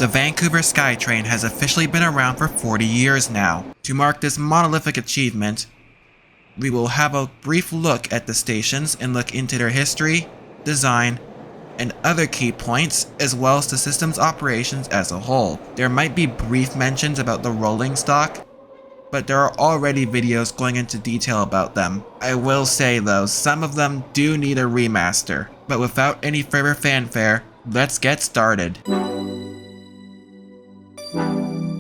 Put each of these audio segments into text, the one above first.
The Vancouver SkyTrain has officially been around for 40 years now. To mark this monolithic achievement, we will have a brief look at the stations and look into their history, design, and other key points, as well as the system's operations as a whole. There might be brief mentions about the rolling stock, but there are already videos going into detail about them. I will say though, some of them do need a remaster. But without any further fanfare, let's get started.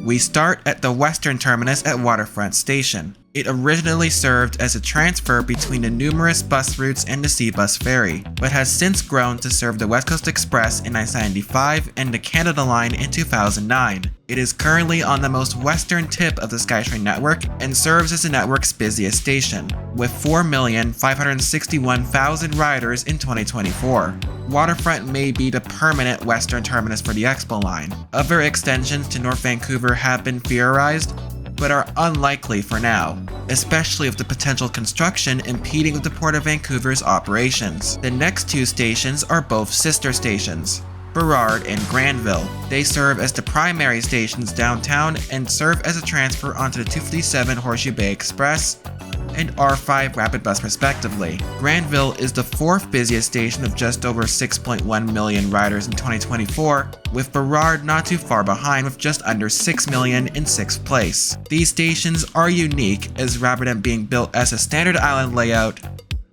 We start at the western terminus at Waterfront Station. It originally served as a transfer between the numerous bus routes and the Seabus ferry, but has since grown to serve the West Coast Express in 1995 and the Canada Line in 2009. It is currently on the most western tip of the SkyTrain network and serves as the network's busiest station, with 4,561,000 riders in 2024. Waterfront may be the permanent western terminus for the Expo line. Other extensions to North Vancouver have been theorized, but are unlikely for now, especially with the potential construction impeding with the Port of Vancouver's operations. The next two stations are both sister stations, Burrard and Granville. They serve as the primary stations downtown and serve as a transfer onto the 257 Horseshoe Bay Express and R5 Rapid Bus respectively. Granville is the fourth busiest station of just over 6.1 million riders in 2024, with Burrard not too far behind with just under 6 million in 6th place. These stations are unique as rather than being built as a standard island layout,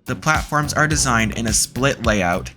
the platforms are designed in a split layout,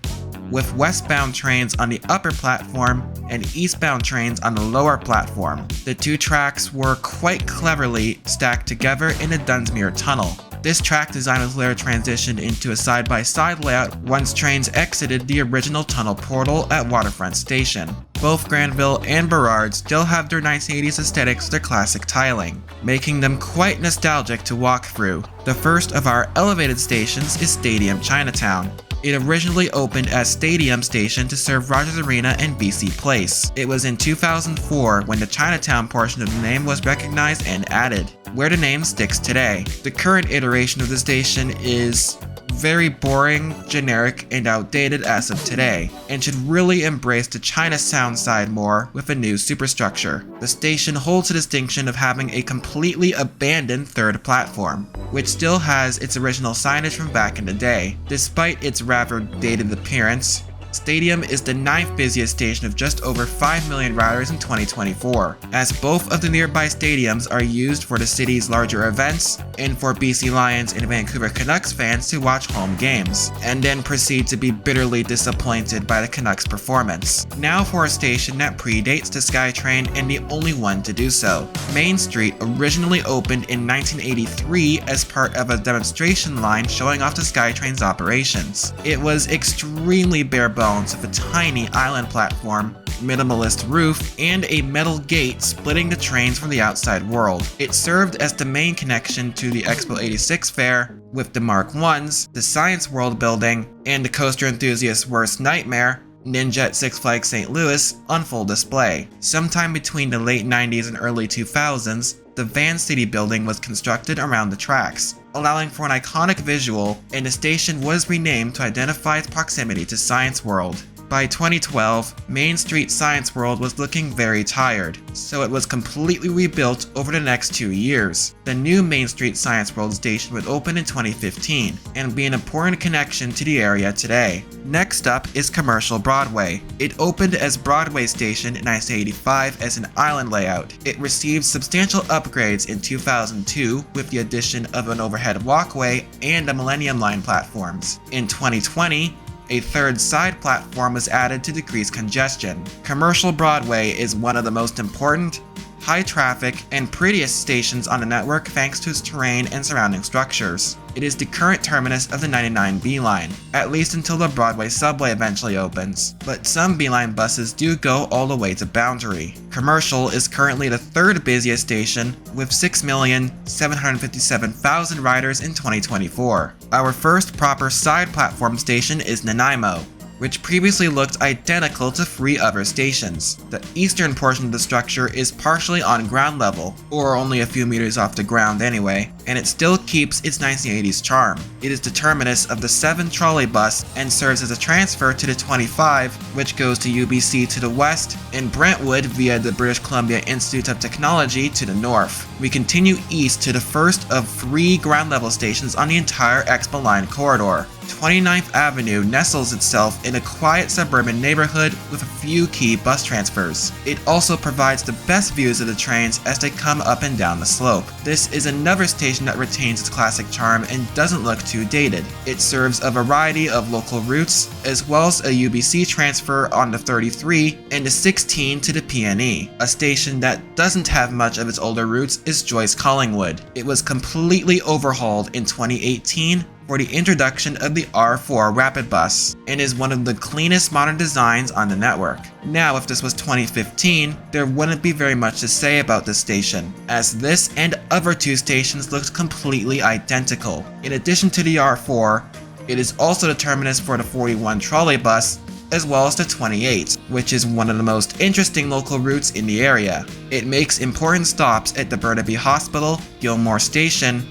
with westbound trains on the upper platform and eastbound trains on the lower platform. The two tracks were quite cleverly stacked together in a Dunsmuir tunnel. This track design was later transitioned into a side-by-side layout once trains exited the original tunnel portal at Waterfront Station. Both Granville and Burrard still have their 1980s aesthetics with their classic tiling, making them quite nostalgic to walk through. The first of our elevated stations is Stadium Chinatown. It originally opened as Stadium Station to serve Rogers Arena and BC Place. It was in 2004 when the Chinatown portion of the name was recognized and added, where the name sticks today. The current iteration of the station is very boring, generic, and outdated as of today, and should really embrace the China Sound side more with a new superstructure. The station holds the distinction of having a completely abandoned third platform, which still has its original signage from back in the day. Despite its rather dated appearance, Stadium is the 9th busiest station of just over 5 million riders in 2024, as both of the nearby stadiums are used for the city's larger events and for BC Lions and Vancouver Canucks fans to watch home games, and then proceed to be bitterly disappointed by the Canucks' performance. Now for a station that predates the SkyTrain and the only one to do so. Main Street originally opened in 1983 as part of a demonstration line showing off the SkyTrain's operations. It was extremely bare bones with a tiny island platform, minimalist roof, and a metal gate splitting the trains from the outside world. It served as the main connection to the Expo 86 fair, with the Mark I's, the Science World building, and the coaster enthusiast's worst nightmare, Ninja at Six Flags St. Louis, on full display. Sometime between the late 90s and early 2000s, the Van City building was constructed around the tracks, allowing for an iconic visual, and the station was renamed to identify its proximity to Science World. By 2012, Main Street Science World was looking very tired, so it was completely rebuilt over the next 2 years. The new Main Street Science World station would open in 2015, and be an important connection to the area today. Next up is Commercial Broadway. It opened as Broadway Station in 1985 as an island layout. It received substantial upgrades in 2002 with the addition of an overhead walkway and the Millennium Line platforms. In 2020, a third side platform was added to decrease congestion. Commercial Broadway is one of the most important, high traffic, and prettiest stations on the network thanks to its terrain and surrounding structures. It is the current terminus of the 99B line, at least until the Broadway subway eventually opens, but some B line buses do go all the way to Boundary. Commercial is currently the third busiest station with 6,757,000 riders in 2024. Our first proper side platform station is Nanaimo, which previously looked identical to 3 other stations. The eastern portion of the structure is partially on ground level, or only a few meters off the ground anyway, and it still keeps its 1980s charm. It is the terminus of the 7 trolleybus and serves as a transfer to the 25, which goes to UBC to the west, and Brentwood via the British Columbia Institute of Technology to the north. We continue east to the first of 3 ground level stations on the entire Expo Line corridor. 29th Avenue nestles itself in a quiet suburban neighborhood with a few key bus transfers. It also provides the best views of the trains as they come up and down the slope. This is another station that retains its classic charm and doesn't look too dated. It serves a variety of local routes, as well as a UBC transfer on the 33 and the 16 to the PNE. A station that doesn't have much of its older routes is Joyce Collingwood. It was completely overhauled in 2018 for the introduction of the R4 Rapid Bus, and is one of the cleanest modern designs on the network. Now, if this was 2015, there wouldn't be very much to say about this station, as this and other 2 stations looked completely identical. In addition to the R4, it is also the terminus for the 41 trolleybus, as well as the 28, which is one of the most interesting local routes in the area. It makes important stops at the Burnaby Hospital, Gilmore Station,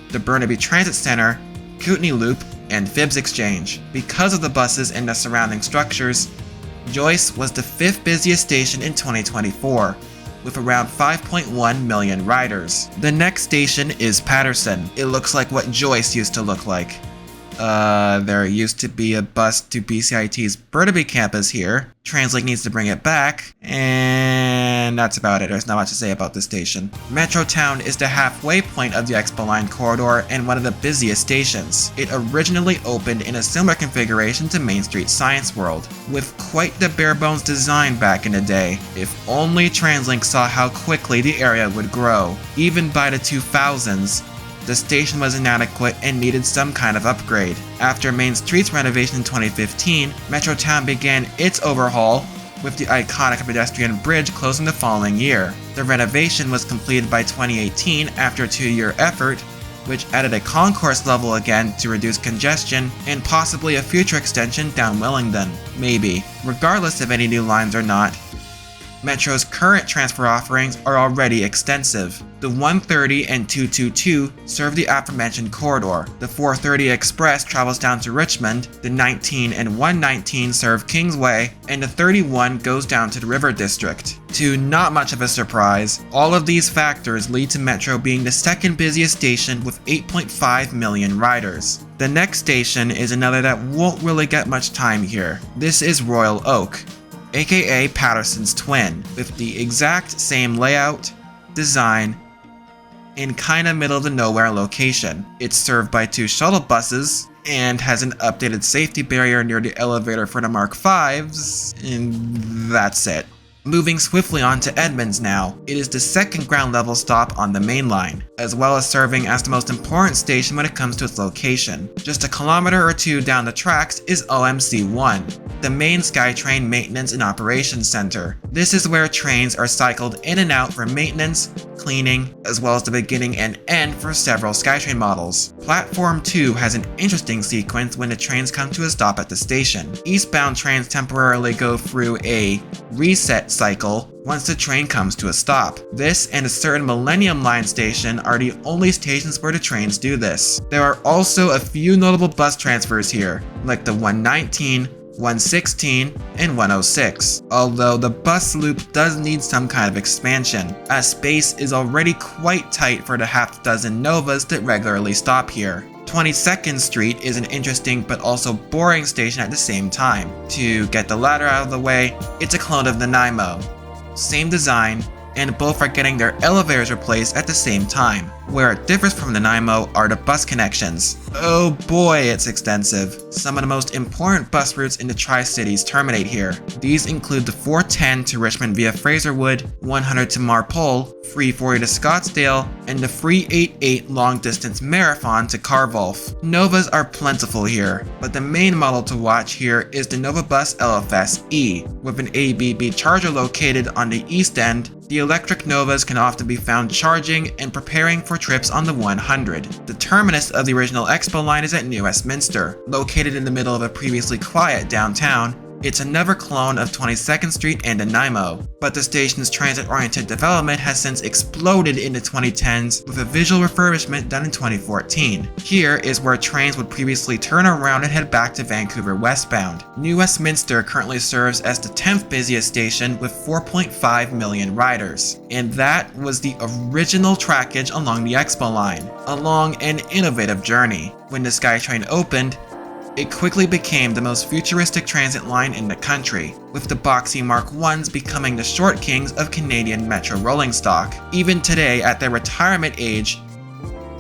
the Burnaby Transit Center, Kootenay Loop, and Phibbs Exchange. Because of the buses and the surrounding structures, Joyce was the 5th busiest station in 2024, with around 5.1 million riders. The next station is Patterson. It looks like what Joyce used to look like. There used to be a bus to BCIT's Burnaby campus here. TransLink needs to bring it back, and that's about it. There's not much to say about this station. Metrotown is the halfway point of the Expo Line corridor and one of the busiest stations. It originally opened in a similar configuration to Main Street Science World, with quite the bare-bones design back in the day. If only TransLink saw how quickly the area would grow. Even by the 2000s, the station was inadequate and needed some kind of upgrade. After Main Street's renovation in 2015, Metrotown began its overhaul, with the iconic pedestrian bridge closing the following year. The renovation was completed by 2018 after a 2-year effort, which added a concourse level again to reduce congestion, and possibly a future extension down Wellington. Maybe. Regardless of any new lines or not, Metro's current transfer offerings are already extensive. The 130 and 222 serve the aforementioned corridor. The 430 Express travels down to Richmond, the 19 and 119 serve Kingsway, and the 31 goes down to the River District. To not much of a surprise, all of these factors lead to Metro being the 2nd busiest station with 8.5 million riders. The next station is another that won't really get much time here. This is Royal Oak, aka Patterson's twin, with the exact same layout, design, and kinda middle of the nowhere location. It's served by 2 shuttle buses, and has an updated safety barrier near the elevator for the Mark V's, and that's it. Moving swiftly on to Edmonds now, it is the 2nd ground level stop on the main line, as well as serving as the most important station when it comes to its location. Just a kilometer or 2 down the tracks is OMC1, the main SkyTrain maintenance and operations center. This is where trains are cycled in and out for maintenance, cleaning, as well as the beginning and end for several SkyTrain models. Platform 2 has an interesting sequence when the trains come to a stop at the station. Eastbound trains temporarily go through a reset cycle once the train comes to a stop. This and a certain Millennium Line station are the only stations where the trains do this. There are also a few notable bus transfers here, like the 119, 116, and 106, although the bus loop does need some kind of expansion, as space is already quite tight for the half dozen Novas that regularly stop here. 22nd Street is an interesting but also boring station at the same time. To get the latter out of the way, it's a clone of the Nanaimo. Same design, and both are getting their elevators replaced at the same time. Where it differs from the Nanaimo are the bus connections. Oh boy, it's extensive. Some of the most important bus routes in the Tri-Cities terminate here. These include the 410 to Richmond via Fraserwood, 100 to Marpole, 340 to Scottsdale, and the 388 long-distance marathon to Carvolth. Novas are plentiful here, but the main model to watch here is the Nova Bus LFS E. With an ABB charger located on the east end, the electric Novas can often be found charging and preparing for trips on the 100. The terminus of the original Expo line is at New Westminster, located in the middle of a previously quiet downtown, It's another clone of 22nd Street and Nanaimo, but the station's transit-oriented development has since exploded in the 2010s with a visual refurbishment done in 2014. Here is where trains would previously turn around and head back to Vancouver westbound. New Westminster currently serves as the 10th busiest station with 4.5 million riders, and that was the original trackage along the Expo line, along an innovative journey. When the SkyTrain opened, it quickly became the most futuristic transit line in the country, with the boxy Mark Is becoming the short kings of Canadian metro rolling stock. Even today, at their retirement age,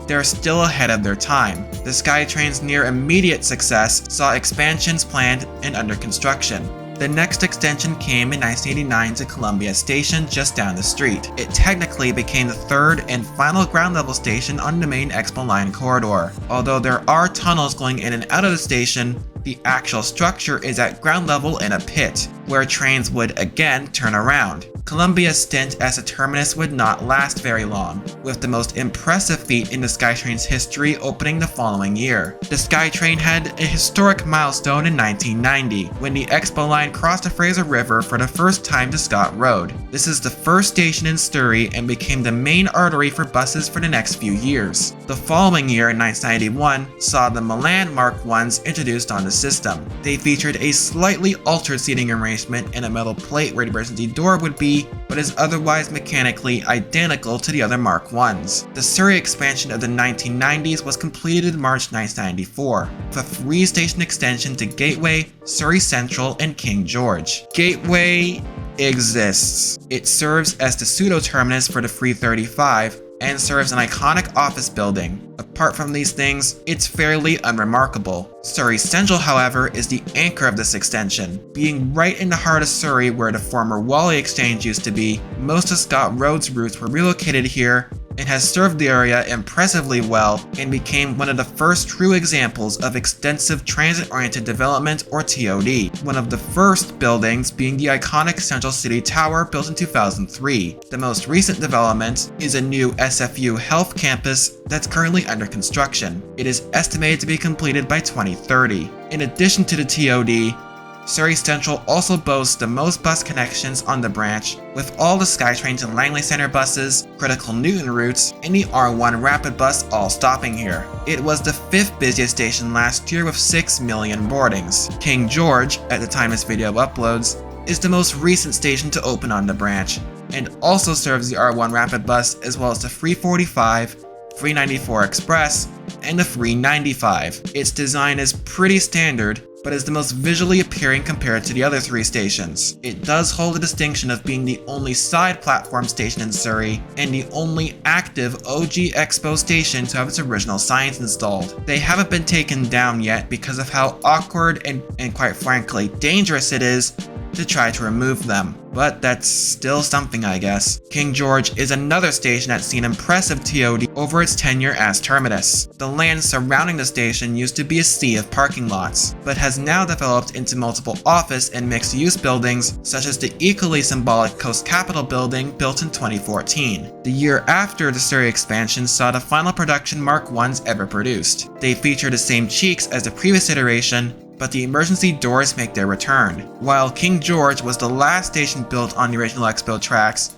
they're still ahead of their time. The SkyTrain's near immediate success saw expansions planned and under construction. The next extension came in 1989 to Columbia Station just down the street. It technically became the third and final ground level station on the main Expo line corridor. Although there are tunnels going in and out of the station, the actual structure is at ground level in a pit, where trains would again turn around. Columbia's stint as a terminus would not last very long, with the most impressive feat in the SkyTrain's history opening the following year. The SkyTrain had a historic milestone in 1990, when the Expo line crossed the Fraser River for the first time to Scott Road. This is the first station in Surrey and became the main artery for buses for the next few years. The following year, in 1991, saw the Milan Mark Is introduced on the system. They featured a slightly altered seating arrangement and a metal plate where the emergency door would be, but is otherwise mechanically identical to the other Mark Is. The Surrey Expansion of the 1990s was completed in March 1994, with a 3-station extension to Gateway, Surrey Central, and King George. Gateway exists. It serves as the pseudo-terminus for the 335 and serves an iconic office building. Apart from these things, it's fairly unremarkable. Surrey Central, however, is the anchor of this extension. Being right in the heart of Surrey where the former Wally Exchange used to be, most of Scott Road's routes were relocated here and has served the area impressively well and became one of the first true examples of extensive transit-oriented development, or TOD. One of the first buildings being the iconic Central City Tower built in 2003. The most recent development is a new SFU Health campus that's currently under construction. It is estimated to be completed by 2030. In addition to the TOD, Surrey Central also boasts the most bus connections on the branch, with all the SkyTrains and Langley Center buses, critical Newton routes, and the R1 Rapid bus all stopping here. It was the 5th busiest station last year with 6 million boardings. King George, at the time this video uploads, is the most recent station to open on the branch, and also serves the R1 Rapid bus as well as the 345, 394 Express, and the 395. Its design is pretty standard, but is the most visually appealing compared to the other 3 stations. It does hold the distinction of being the only side platform station in Surrey, and the only active OG Expo station to have its original signs installed. They haven't been taken down yet because of how awkward and quite frankly dangerous it is to try to remove them, but that's still something, I guess. King George is another station that's seen impressive TOD over its tenure as terminus. The land surrounding the station used to be a sea of parking lots, but has now developed into multiple office and mixed-use buildings, such as the equally symbolic Coast Capitol building built in 2014. The year after the Surrey Expansion saw the final production Mark Is ever produced. They feature the same cheeks as the previous iteration, but the emergency doors make their return. While King George was the last station built on the original Expo tracks,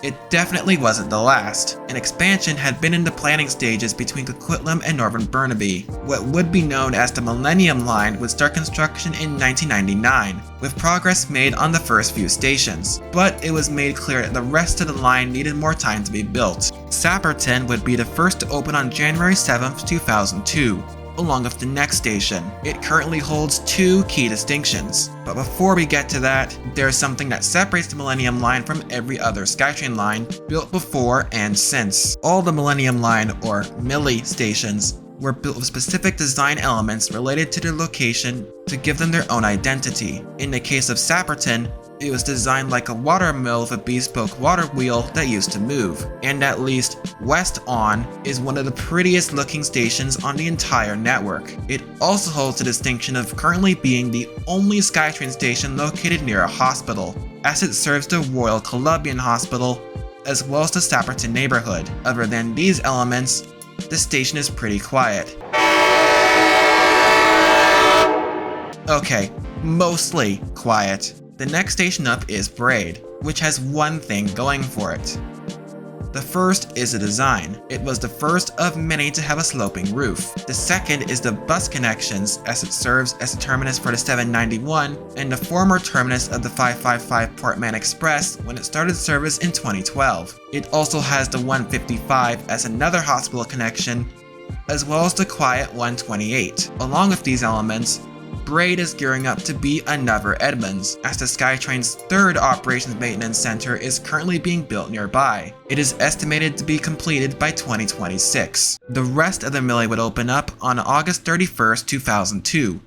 it definitely wasn't the last. An expansion had been in the planning stages between Coquitlam and Northern Burnaby. What would be known as the Millennium line would start construction in 1999, with progress made on the first few stations, but it was made clear that the rest of the line needed more time to be built. Sapperton would be the first to open on January 7th, 2002. Along with the next station. It currently holds 2 key distinctions. But before we get to that, there's something that separates the Millennium line from every other SkyTrain line built before and since. All the Millennium line, or Millie stations, were built with specific design elements related to their location to give them their own identity. In the case of Sapperton, it was designed like a water mill with a bespoke water wheel that used to move. And at least west on is one of the prettiest looking stations on the entire network. It also holds the distinction of currently being the only SkyTrain station located near a hospital, as it serves the Royal Columbian Hospital as well as the Sapperton neighborhood. Other than these elements, the station is pretty quiet. Okay, mostly quiet. The next station up is Braid, which has one thing going for it. The first is the design. It was the first of many to have a sloping roof. The second is the bus connections, as it serves as the terminus for the 791 and the former terminus of the 555 Portman Express when it started service in 2012. It also has the 155 as another hospital connection, as well as the quiet 128. Along with these elements, Braid is gearing up to be another Edmonds, as the SkyTrain's third operations maintenance center is currently being built nearby. It is estimated to be completed by 2026. The rest of the Millie would open up on August 31st, 2002,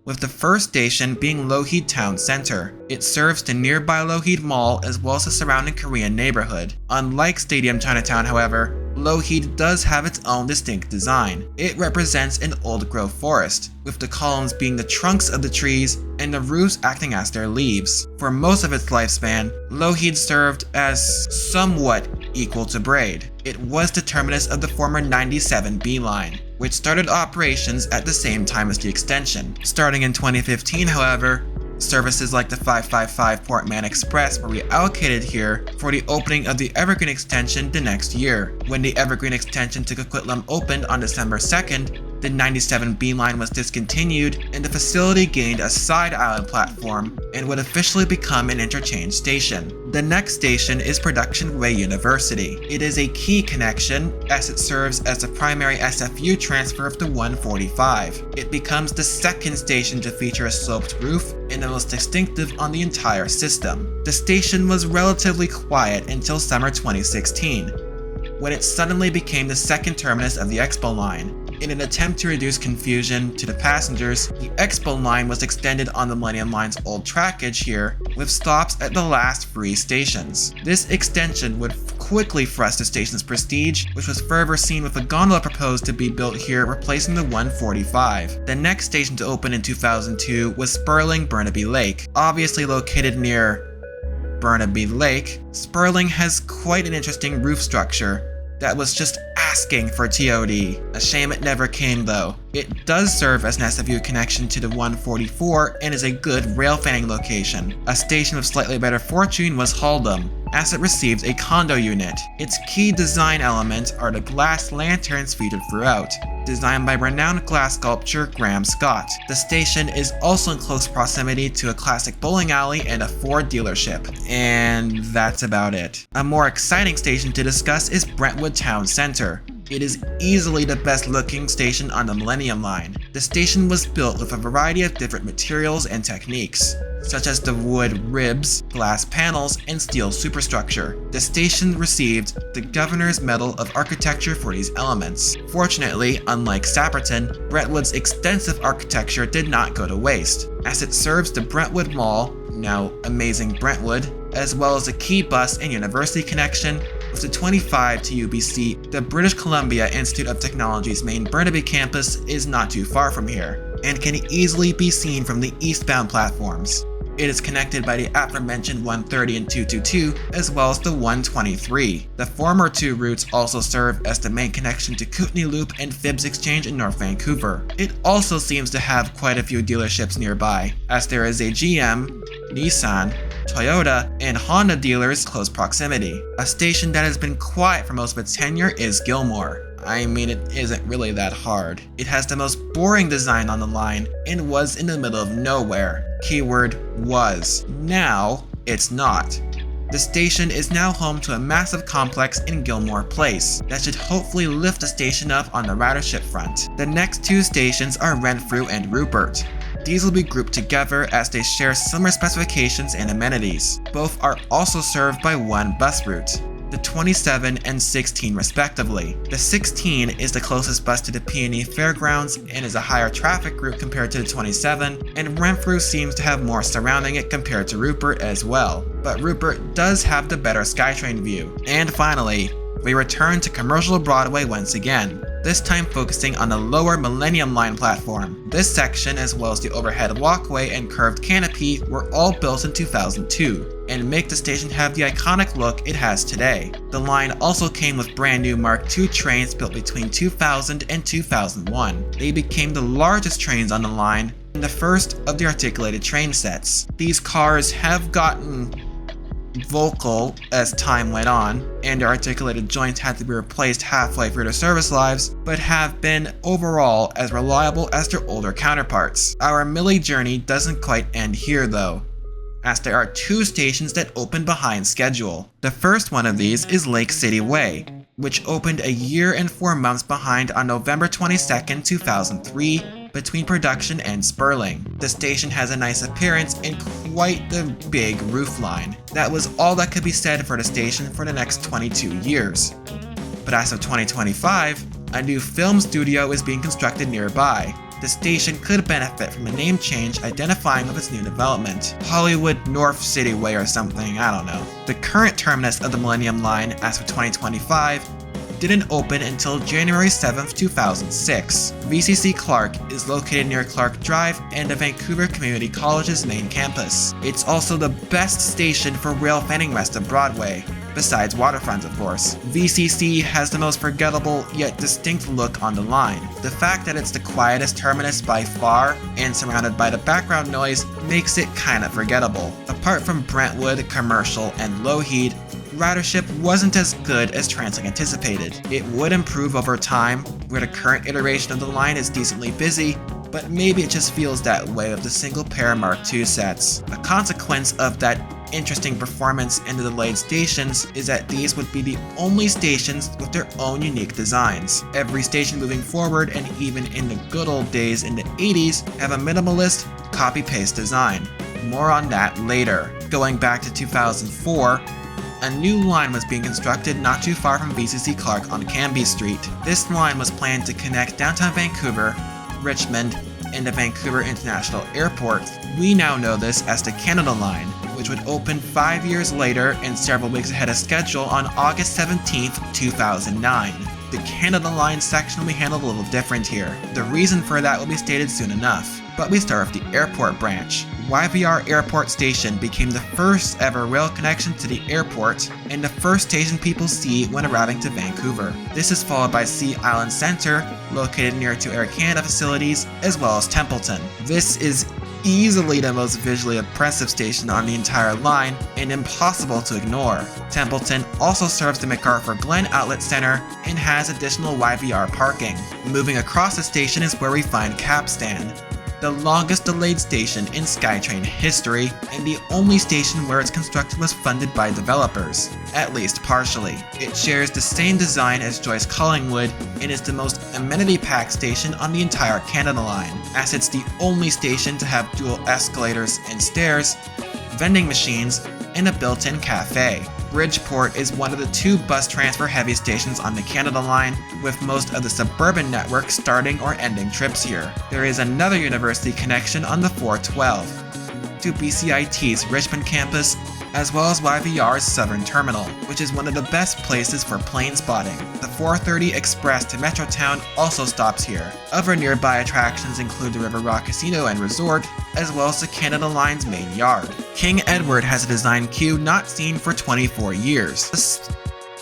with the first station being Lougheed Town Center. It serves the nearby Lougheed Mall as well as the surrounding Korean neighborhood. Unlike Stadium Chinatown, however, Lougheed does have its own distinct design. It represents an old-growth forest, with the columns being the trunks of the trees and the roofs acting as their leaves. For most of its lifespan, Lougheed served as somewhat equal to Braid. It was the terminus of the former 97B line, which started operations at the same time as the extension. Starting in 2015, however, services like the 555 Portman Express were reallocated here for the opening of the Evergreen Extension the next year. When the Evergreen Extension to Coquitlam opened on December 2nd, the 97B line was discontinued and the facility gained a side island platform and would officially become an interchange station. The next station is Production Way University. It is a key connection as it serves as the primary SFU transfer of the 145. It becomes the second station to feature a sloped roof and the most distinctive on the entire system. The station was relatively quiet until summer 2016, when it suddenly became the second terminus of the Expo line. In an attempt to reduce confusion to the passengers, the Expo line was extended on the Millennium Line's old trackage here, with stops at the last 3 stations. This extension would quickly thrust the station's prestige, which was further seen with a gondola proposed to be built here replacing the 145. The next station to open in 2002 was Sperling Burnaby Lake. Obviously located near Burnaby Lake, Sperling has quite an interesting roof structure that was just asking for TOD. A shame it never came though. It does serve as an SFU connection to the 144 and is a good rail fanning location. A station with slightly better fortune was Haldom, as it received a condo unit. Its key design elements are the glass lanterns featured throughout, designed by renowned glass sculptor Graham Scott. The station is also in close proximity to a classic bowling alley and a Ford dealership. And that's about it. A more exciting station to discuss is Brentwood Town Center. It is easily the best looking station on the Millennium Line. The station was built with a variety of different materials and techniques, such as the wood ribs, glass panels, and steel superstructure. The station received the Governor's Medal of Architecture for these elements. Fortunately, unlike Sapperton, Brentwood's extensive architecture did not go to waste, as it serves the Brentwood Mall, now Amazing Brentwood, as well as a key bus and university connection with the 25 to UBC. The British Columbia Institute of Technology's main Burnaby campus is not too far from here, and can easily be seen from the eastbound platforms. It is connected by the aforementioned 130 and 222, as well as the 123. The former 2 routes also serve as the main connection to Kootenay Loop and Phibbs Exchange in North Vancouver. It also seems to have quite a few dealerships nearby, as there is a GM, Nissan, Toyota, and Honda dealers close proximity. A station that has been quiet for most of its tenure is Gilmore. I mean, it isn't really that hard. It has the most boring design on the line and was in the middle of nowhere. Keyword was. Now, it's not. The station is now home to a massive complex in Gilmore Place that should hopefully lift the station up on the ridership front. The next 2 stations are Renfrew and Rupert. These will be grouped together as they share similar specifications and amenities. Both are also served by one bus route, the 27 and 16 respectively. The 16 is the closest bus to the Peony Fairgrounds and is a higher traffic route compared to the 27, and Renfrew seems to have more surrounding it compared to Rupert as well. But Rupert does have the better SkyTrain view. And finally, we return to Commercial Broadway once again, this time focusing on the lower Millennium Line platform. This section, as well as the overhead walkway and curved canopy, were all built in 2002, and make the station have the iconic look it has today. The line also came with brand new Mark II trains built between 2000 and 2001. They became the largest trains on the line, and the first of the articulated train sets. These cars have gotten vocal as time went on, and their articulated joints had to be replaced halfway through their service lives, but have been overall as reliable as their older counterparts. Our Millie journey doesn't quite end here though, as there are 2 stations that open behind schedule. The first one of these is Lake City Way, which opened a year and 4 months behind on November 22nd, 2003, between Production and Sperling. The station has a nice appearance and quite the big roofline. That was all that could be said for the station for the next 22 years. But as of 2025, a new film studio is being constructed nearby. The station could benefit from a name change identifying with its new development. Hollywood North City Way or something, I don't know. The current terminus of the Millennium Line, as of 2025, didn't open until January 7th, 2006. VCC Clark is located near Clark Drive and the Vancouver Community College's main campus. It's also the best station for rail fanning west of Broadway, besides Waterfront of course. VCC has the most forgettable yet distinct look on the line. The fact that it's the quietest terminus by far and surrounded by the background noise makes it kinda forgettable. Apart from Brentwood, Commercial, and Lougheed, ridership wasn't as good as TransLink anticipated. It would improve over time, where the current iteration of the line is decently busy, but maybe it just feels that way with the single pair Mark II sets. A consequence of that interesting performance in the delayed stations is that these would be the only stations with their own unique designs. Every station moving forward, and even in the good old days in the 80s, have a minimalist, copy-paste design. More on that later. Going back to 2004, a new line was being constructed not too far from VCC Clark on Cambie Street. This line was planned to connect downtown Vancouver, Richmond, and the Vancouver International Airport. We now know this as the Canada Line, which would open 5 years later and several weeks ahead of schedule on August 17th, 2009. The Canada Line section will be handled a little different here. The reason for that will be stated soon enough. But we start with the airport branch. YVR Airport Station became the first ever rail connection to the airport and the first station people see when arriving to Vancouver. This is followed by Sea Island Centre, located near 2 Air Canada facilities, as well as Templeton. This is easily the most visually impressive station on the entire line and impossible to ignore. Templeton also serves the MacArthur Glen Outlet Center and has additional YVR parking. Moving across the station is where we find Capstan, the longest delayed station in SkyTrain history, and the only station where its construction was funded by developers, at least partially. It shares the same design as Joyce Collingwood and is the most amenity-packed station on the entire Canada Line, as it's the only station to have dual escalators and stairs, vending machines, and a built-in cafe. Bridgeport is one of the 2 bus transfer heavy stations on the Canada Line, with most of the suburban network starting or ending trips here. There is another university connection on the 412 to BCIT's Richmond campus, as well as YVR's Southern Terminal, which is one of the best places for plane spotting. The 430 Express to Metrotown also stops here. Other nearby attractions include the River Rock Casino and Resort, as well as the Canada Line's main yard. King Edward has a design queue not seen for 24 years.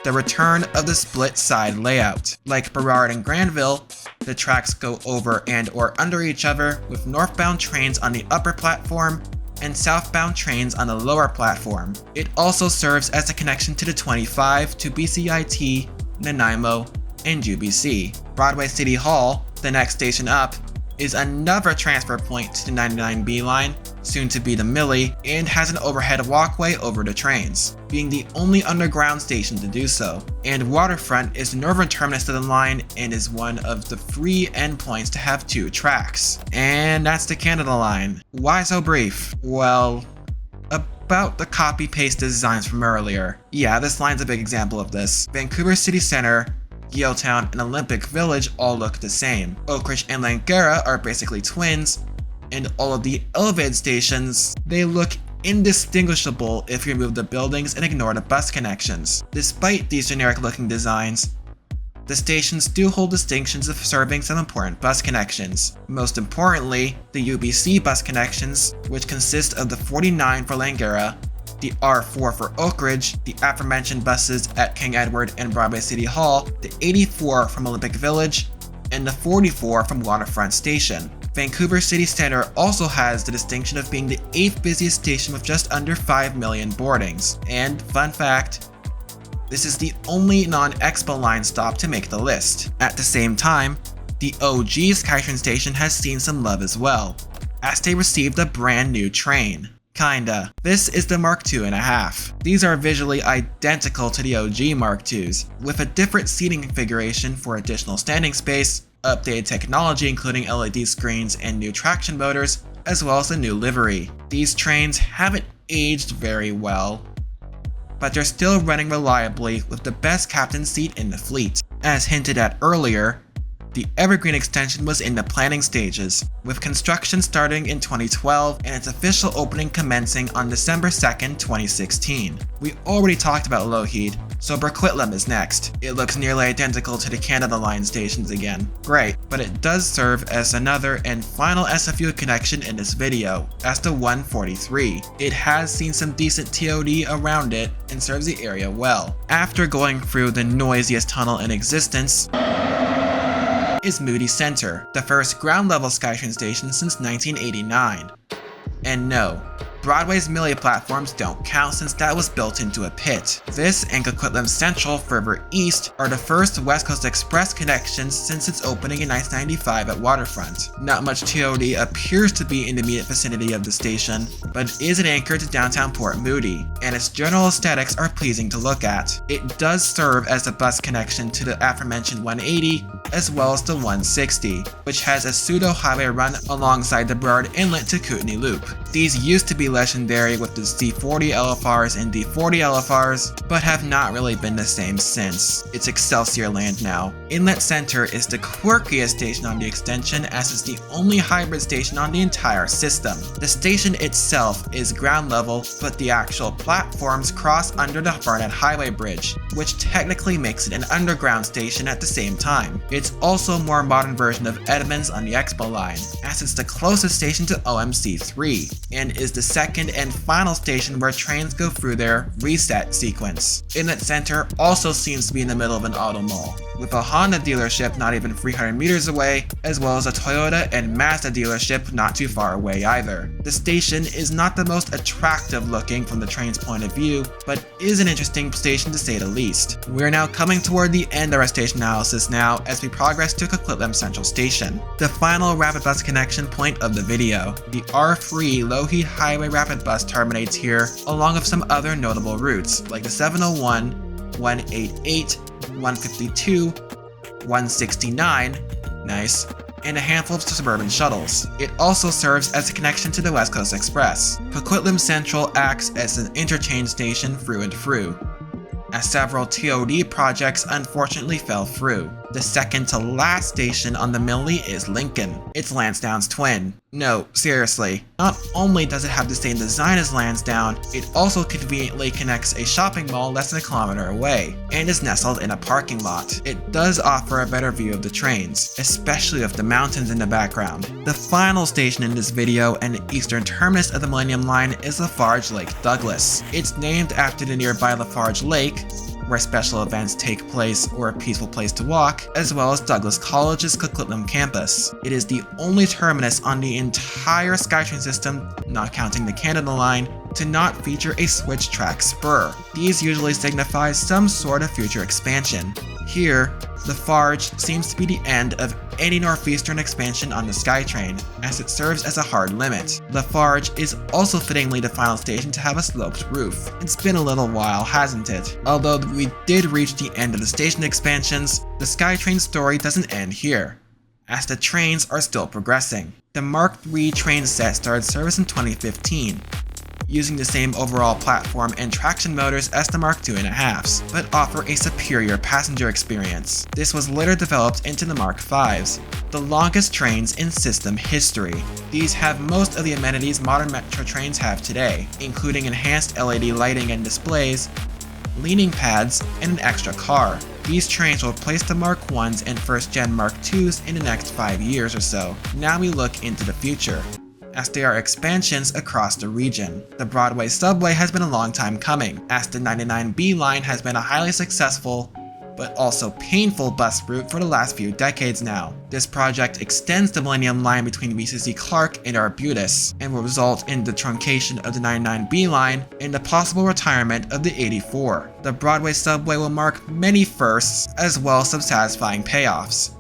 The return of the split side layout. Like Burrard and Granville, the tracks go over and or under each other, with northbound trains on the upper platform and southbound trains on the lower platform. It also serves as a connection to the 25 to BCIT, Nanaimo, and UBC. Broadway City Hall, the next station up, is another transfer point to the 99B line, soon to be the Millie, and has an overhead walkway over the trains, being the only underground station to do so. And Waterfront is the northern terminus of the line and is one of the 3 endpoints to have 2 tracks. And that's the Canada Line. Why so brief? Well, about the copy-paste designs from earlier. Yeah, this line's a big example of this. Vancouver City Centre, Yaletown, and Olympic Village all look the same. Oakridge and Langara are basically twins, and all of the elevated stations, they look indistinguishable if you remove the buildings and ignore the bus connections. Despite these generic looking designs, the stations do hold distinctions of serving some important bus connections. Most importantly, the UBC bus connections, which consist of the 49 for Langara, the R4 for Oakridge, the aforementioned buses at King Edward and Broadway City Hall, the 84 from Olympic Village, and the 44 from Waterfront Station. Vancouver City Centre also has the distinction of being the 8th busiest station with just under 5 million boardings. And fun fact, this is the only non-Expo line stop to make the list. At the same time, the OG SkyTrain station has seen some love as well, as they received a brand new train. Kinda. This is the Mark II.5. These are visually identical to the OG Mark IIs, with a different seating configuration for additional standing space, updated technology including LED screens and new traction motors, as well as a new livery. These trains haven't aged very well, but they're still running reliably with the best captain seat in the fleet. As hinted at earlier, the Evergreen Extension was in the planning stages, with construction starting in 2012 and its official opening commencing on December 2nd, 2016. We already talked about Lougheed, so Burquitlam is next. It looks nearly identical to the Canada Line stations again. Great, but it does serve as another and final SFU connection in this video, as the 143. It has seen some decent TOD around it and serves the area well. After going through the noisiest tunnel in existence is Moody Centre, the first ground-level SkyTrain station since 1989. And no, Broadway's Millie platforms don't count since that was built into a pit. This and Coquitlam Central further east are the first West Coast Express connections since its opening in 1995 at Waterfront. Not much TOD appears to be in the immediate vicinity of the station, but it is an anchor to downtown Port Moody, and its general aesthetics are pleasing to look at. It does serve as a bus connection to the aforementioned 180, as well as the 160, which has a pseudo-highway run alongside the Burrard Inlet to Kootenay Loop. These used to be legendary with the C40 LFRs and D40 LFRs, but have not really been the same since. It's Excelsior land now. Inlet Center is the quirkiest station on the extension, as it's the only hybrid station on the entire system. The station itself is ground level, but the actual platforms cross under the Barnett Highway Bridge, which technically makes it an underground station at the same time. It's also a more modern version of Edmonds on the Expo line, as it's the closest station to OMC3, and is the second and final station where trains go through their reset sequence. Inlet Center also seems to be in the middle of an auto mall, with a Honda dealership not even 300 meters away, as well as a Toyota and Mazda dealership not too far away either. The station is not the most attractive looking from the train's point of view, but is an interesting station to say the least. We're now coming toward the end of our station analysis now as we progress to Coquitlam Central Station, the final rapid bus connection point of the video. The R3 Lougheed Highway Rapid Bus terminates here, along with some other notable routes, like the 701, 188, 152, 169, nice, and a handful of suburban shuttles. It also serves as a connection to the West Coast Express. Coquitlam Central acts as an interchange station through and through, as several TOD projects unfortunately fell through. The second to last station on the Millie is Lincoln. It's Lansdowne's twin. No, seriously. Not only does it have the same design as Lansdowne, it also conveniently connects a shopping mall less than a kilometer away, and is nestled in a parking lot. It does offer a better view of the trains, especially with the mountains in the background. The final station in this video and the eastern terminus of the Millennium Line is Lafarge Lake Douglas. It's named after the nearby Lafarge Lake, where special events take place or a peaceful place to walk, as well as Douglas College's Coquitlam campus. It is the only terminus on the entire SkyTrain system, not counting the Canada Line, to not feature a switch track spur. These usually signify some sort of future expansion. Here, Lafarge seems to be the end of any northeastern expansion on the SkyTrain, as it serves as a hard limit. Lafarge is also fittingly the final station to have a sloped roof. It's been a little while, hasn't it? Although we did reach the end of the station expansions, the SkyTrain story doesn't end here, as the trains are still progressing. The Mark III train set started service in 2015, using the same overall platform and traction motors as the Mark II.5s, but offer a superior passenger experience. This was later developed into the Mark Vs, the longest trains in system history. These have most of the amenities modern metro trains have today, including enhanced LED lighting and displays, leaning pads, and an extra car. These trains will replace the Mark 1s and first-gen Mark 2s in the next 5 years or so. Now we look into the future, as there are expansions across the region. The Broadway subway has been a long time coming, as the 99B line has been a highly successful but also painful bus route for the last few decades now. This project extends the Millennium line between VCC Clark and Arbutus, and will result in the truncation of the 99B line and the possible retirement of the 84. The Broadway subway will mark many firsts as well as some satisfying payoffs,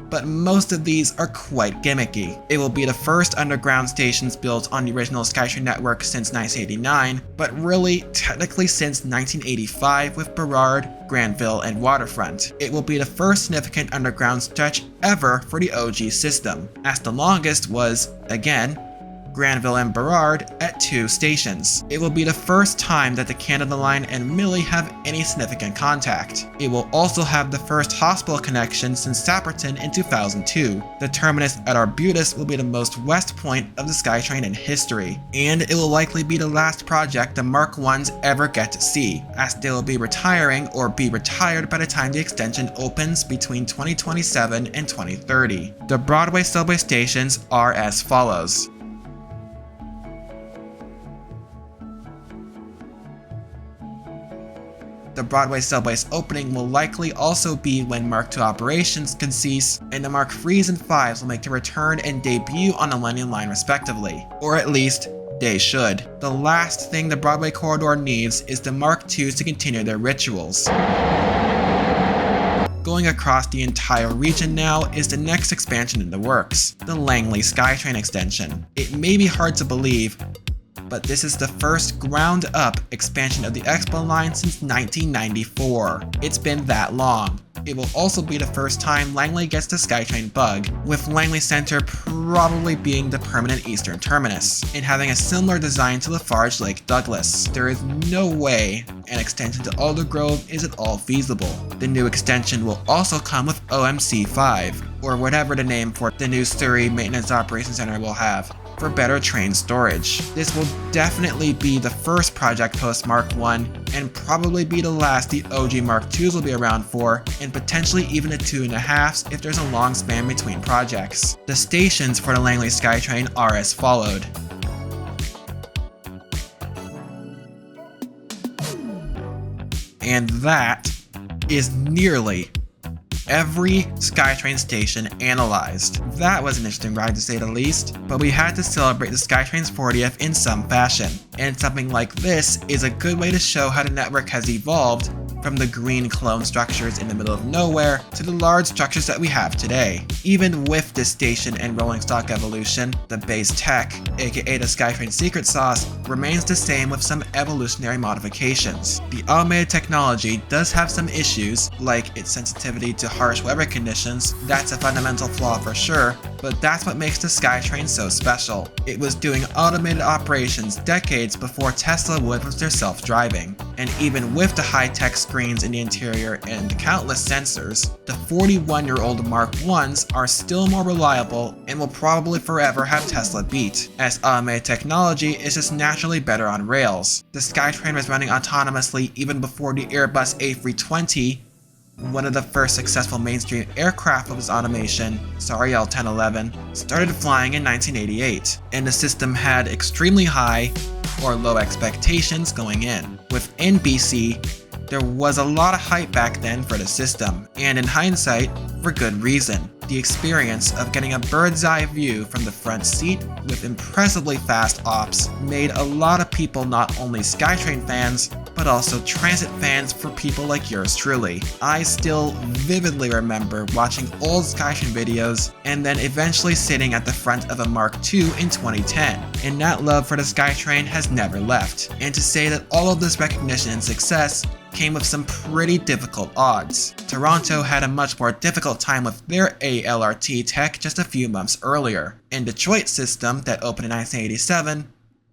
but most of these are quite gimmicky. It will be the first underground stations built on the original SkyTrain network since 1989, but really technically since 1985 with Burrard, Granville, and Waterfront. It will be the first significant underground stretch ever for the OG system, as the longest was, again, Granville and Burrard at 2 stations. It will be the first time that the Canada Line and Millie have any significant contact. It will also have the first hospital connection since Sapperton in 2002. The terminus at Arbutus will be the most west point of the SkyTrain in history, and it will likely be the last project the Mark 1s ever get to see, as they will be retiring or be retired by the time the extension opens between 2027 and 2030. The Broadway subway stations are as follows. The Broadway subway's opening will likely also be when Mark II operations can cease, and the Mark IIIs and 5s will make their return and debut on the Millennium line respectively. Or at least, they should. The last thing the Broadway corridor needs is the Mark IIs to continue their rituals. Going across the entire region now is the next expansion in the works, the Langley SkyTrain extension. It may be hard to believe, but this is the first ground-up expansion of the Expo line since 1994. It's been that long. It will also be the first time Langley gets the SkyTrain bug, with Langley Center probably being the permanent eastern terminus, and having a similar design to Lafarge Lake Douglas. There is no way an extension to Aldergrove is at all feasible. The new extension will also come with OMC 5, or whatever the name for the new Surrey Maintenance Operations Center will have, for better train storage. This will definitely be the first project post Mark 1, and probably be the last the OG Mark 2s will be around for, and potentially even the 2.5s if there's a long span between projects. The stations for the Langley SkyTrain are as followed. And that is nearly every SkyTrain station analyzed. That was an interesting ride to say the least, but we had to celebrate the SkyTrain's 40th in some fashion, and something like this is a good way to show how the network has evolved from the green clone structures in the middle of nowhere to the large structures that we have today. Even with this station and rolling stock evolution, the base tech, aka the SkyTrain secret sauce, remains the same with some evolutionary modifications. The automated technology does have some issues, like its sensitivity to harsh weather conditions. That's a fundamental flaw for sure, but that's what makes the SkyTrain so special. It was doing automated operations decades before Tesla would with their self-driving. And even with the high-tech screens in the interior and countless sensors, the 41-year-old Mark 1s are still more reliable and will probably forever have Tesla beat, as automated technology is just naturally better on rails. The SkyTrain was running autonomously even before the Airbus A320, one of the first successful mainstream aircraft with its automation, Ariel 1011, started flying in 1988, and the system had extremely high or low expectations going in. With NBC, there was a lot of hype back then for the system, and in hindsight, for good reason. The experience of getting a bird's eye view from the front seat with impressively fast ops made a lot of people not only SkyTrain fans, but also transit fans for people like yours truly. I still vividly remember watching old SkyTrain videos and then eventually sitting at the front of a Mark II in 2010, and that love for the SkyTrain has never left. And to say that all of this recognition and success came with some pretty difficult odds. Toronto had a much more difficult time with their ALRT tech just a few months earlier, and Detroit's system that opened in 1987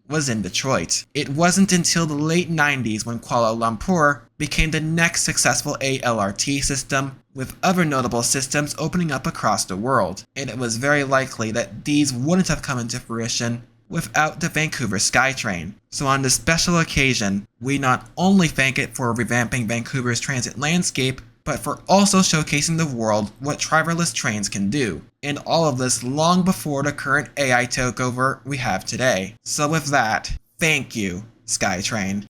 was in Detroit. It wasn't until the late 90s when Kuala Lumpur became the next successful ALRT system, with other notable systems opening up across the world, and it was very likely that these wouldn't have come into fruition without the Vancouver SkyTrain. So on this special occasion, we not only thank it for revamping Vancouver's transit landscape, but for also showcasing the world what driverless trains can do. And all of this long before the current AI takeover we have today. So with that, thank you, SkyTrain.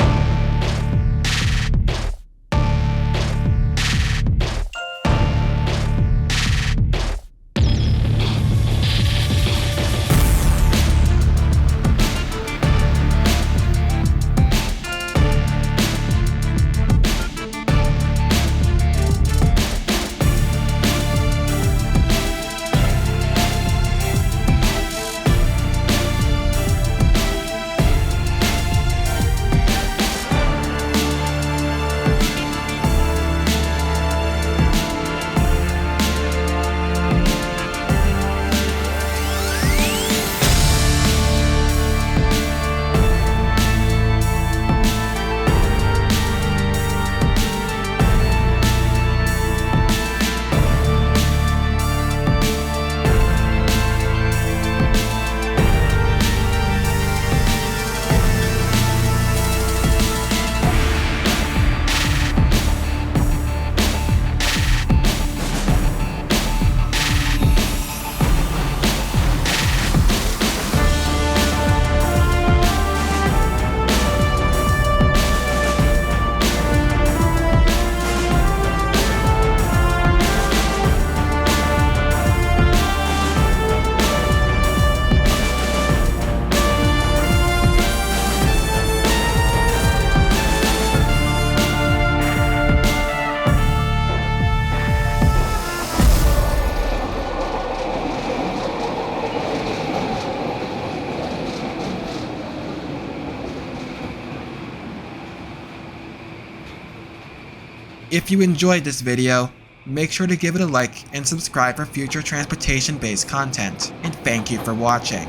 If you enjoyed this video, make sure to give it a like and subscribe for future transportation-based content, and thank you for watching.